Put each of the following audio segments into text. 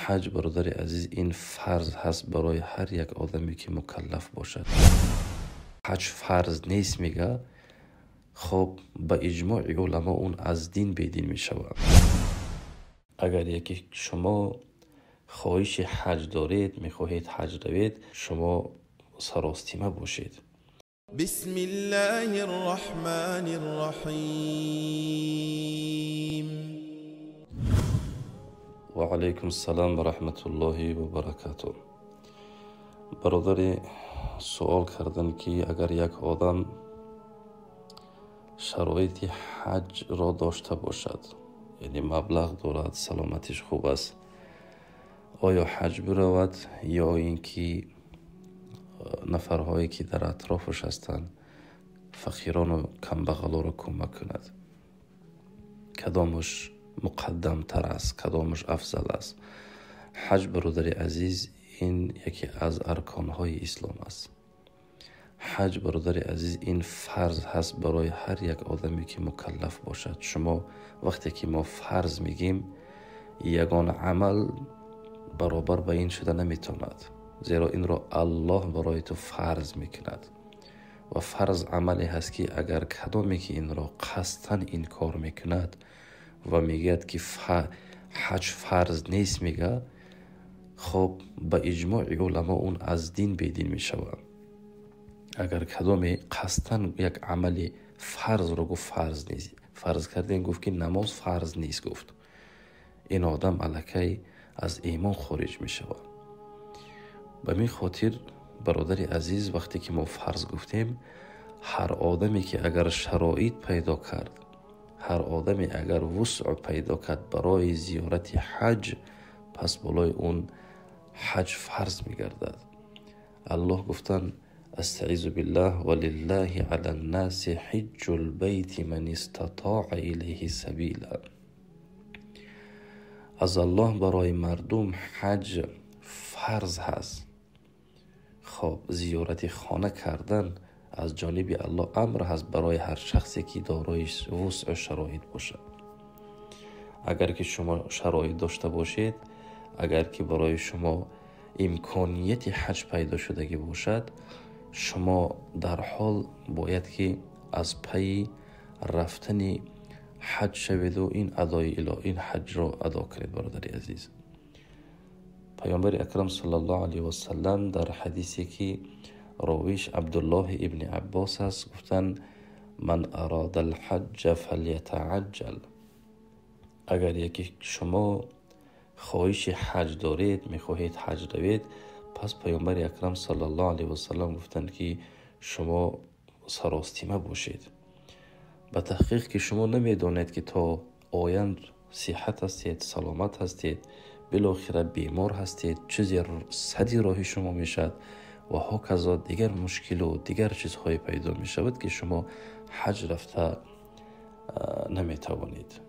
حج برادر عزیز این فرض هست برای هر یک آدمی که مکلف باشد. حج فرض نیست میگه، خب با اجماع علما اون از دین بدین می شود. اگر یکی شما خواهش حج دارید، میخواهید حج روید، شما سراستیمه باشید. بسم الله الرحمن الرحیم. و علیکم السلام و رحمت الله و برکاته. برادر سوال کردن که اگر یک آدم شرایط حج را داشته باشد، یعنی مبلغ دارد، سلامتش خوب است، آیا حج برود یا اینکه نفرهایی که در اطرافش هستند فقیران و کمبغلا را کمک کند؟ کدامش مقدم تر است، کدامش افضل است؟ حج برادر عزیز این یکی از ارکانهای اسلام است. حج برادر عزیز این فرض هست برای هر یک آدمی که مکلف باشد. شما وقتی که ما فرض میگیم، یگان عمل برابر به این شده نمیتواند، زیرا این را الله برای تو فرض میکند و فرض عملی هست که اگر کدامی که این را قصداً این کار میکند و میگد که حج فرض نیست میگه، خب با اجماع علما اون از دین بدین میشود. اگر کدامی قصداً یک عمل فرض را گفت فرض نیست، فرض کردن گفت که نماز فرض نیست، گفت این آدم الکی از ایمان خارج می شود. به می خاطر برادر عزیز وقتی که ما فرض گفتیم، هر آدمی که اگر شرایط پیدا کرد، هر آدمی اگر وسع پیدا کرد برای زیارت حج، پس بالای اون حج فرض می گردد. الله گفتن استعیذ بالله ولله علی الناس حج البیت من استطاع الیه سبیلا. از الله برای مردم حج فرض هست. خب زیارت خانه کردن از جانب الله امر هست برای هر شخصی که دارای وسع شرایط باشد. اگر که شما شرایط داشته باشید، اگر که برای شما امکانیت حج پیدا شدگی باشد، شما در حال باید که از پی رفتن حج شوید و این ادای الهی، این حج را ادا کنید. برادر عزیز، پیامبر اکرم صلی الله علیه و سلم در حدیثی که راویش عبدالله ابن عباس است گفتن من اراد الحج فلیتعجل. اگر یکی شما خواهش حج دارید، میخواهید حج روید، پس پیامبر اکرم صلی الله علیه و سلم گفتن که شما سراستیمه باشید. به تحقیق که شما نمیدانید که تا آیند صحت هستید، سلامت هستید، بالاخره بیمار هستید، چیزی صدی راهی شما میشد و هاکذا دیگر مشکل و دیگر چیزهای پیدا میشود که شما حج رفته نمیتوانید.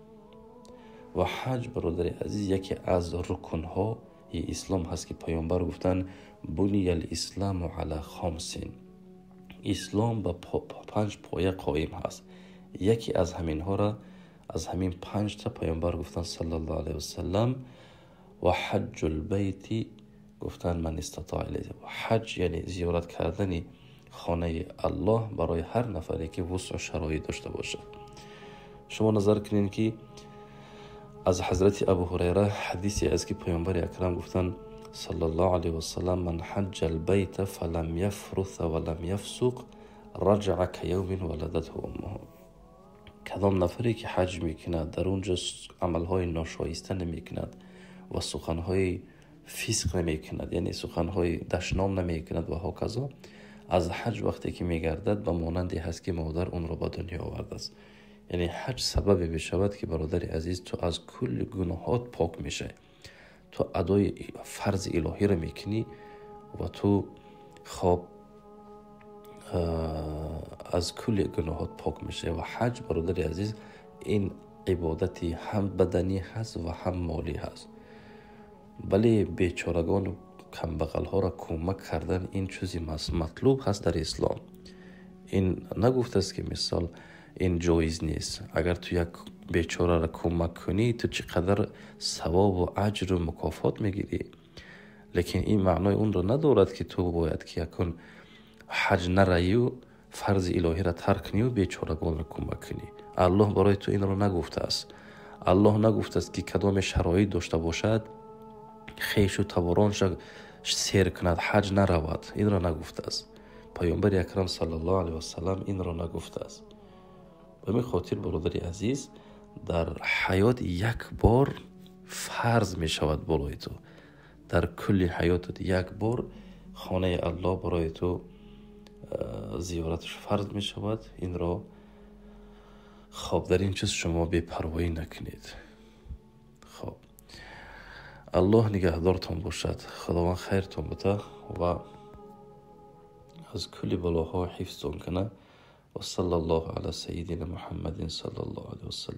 و حج برادر عزیز یکی از رکنها اسلام هست که پیامبر گفتن بنی الاسلام علی خمس. اسلام با 5 پایه قائم هست. یکی از همین ها را، از همین 5 تا پیامبر گفتن صلی الله علیه و سلم و حج البیت گفتن من استطاع الیه. و حج یعنی زیارت کردن خانه الله برای هر نفری که وسع شرایط داشته باشد. شما نظر کنین که از حضرت ابو هریره حدیثی از که پیامبر اکرم گفتن صلی الله علیه و سلم من حج البیت فلم یفرث ولم یفسق رجع کیوم ولدته امه. کدام نفری که حج میکند در اونجا عملهای ناشایسته نمیکند و سخنهای فسق نمیکند، یعنی سخنهای دشنام نمیکند و هاکذا، از حج وقتی که میگردد به مانندی هست که مادر اون را به دنیا آورده است. یعنی حج سبب بشود که برادر عزیز تو از کل گناهات پاک میشه، تو ادای فرض الهی را میکنی و تو خواب از کل گناهات پاک میشه. و حج برادر عزیز این عبادتی هم بدنی هست و هم مالی هست. بله بیچارگان و کمبغل ها را کمک کردن این چیزی مطلوب هست در اسلام. این نگفته است که مثال این جایز نیست. اگر تو یک بیچاره را کمک کنی تو چقدر ثواب و اجر و مکافات میگیری. لیکن این معنای اون رو ندارد که تو باید که یکن حج نروی و فرض الهی را ترک کنی و بیچارگان را کمک کنی. الله برای تو این رو نگفته است. الله نگفته است که کدام شرایط داشته باشد خیش و تورانش سیر کند حج نرود. این را نگفته است. پیامبر اکرم صلی الله علیه و سلم این را نگفته است. به می خاطر برادری عزیز در حیات یک بار فرض می شود بالای تو، در کل حیاتت یک بار خانه الله برای تو زیارتش فرض می شود. این را خب در این چیز شما بی‌پروایی نکنید. خب الله نگهدارتان باشد. خداوند خیرتان بده و از کل بلاها حفظتان کنه. و صلی الله علی سیدنا محمد صلی الله علیه و سلم.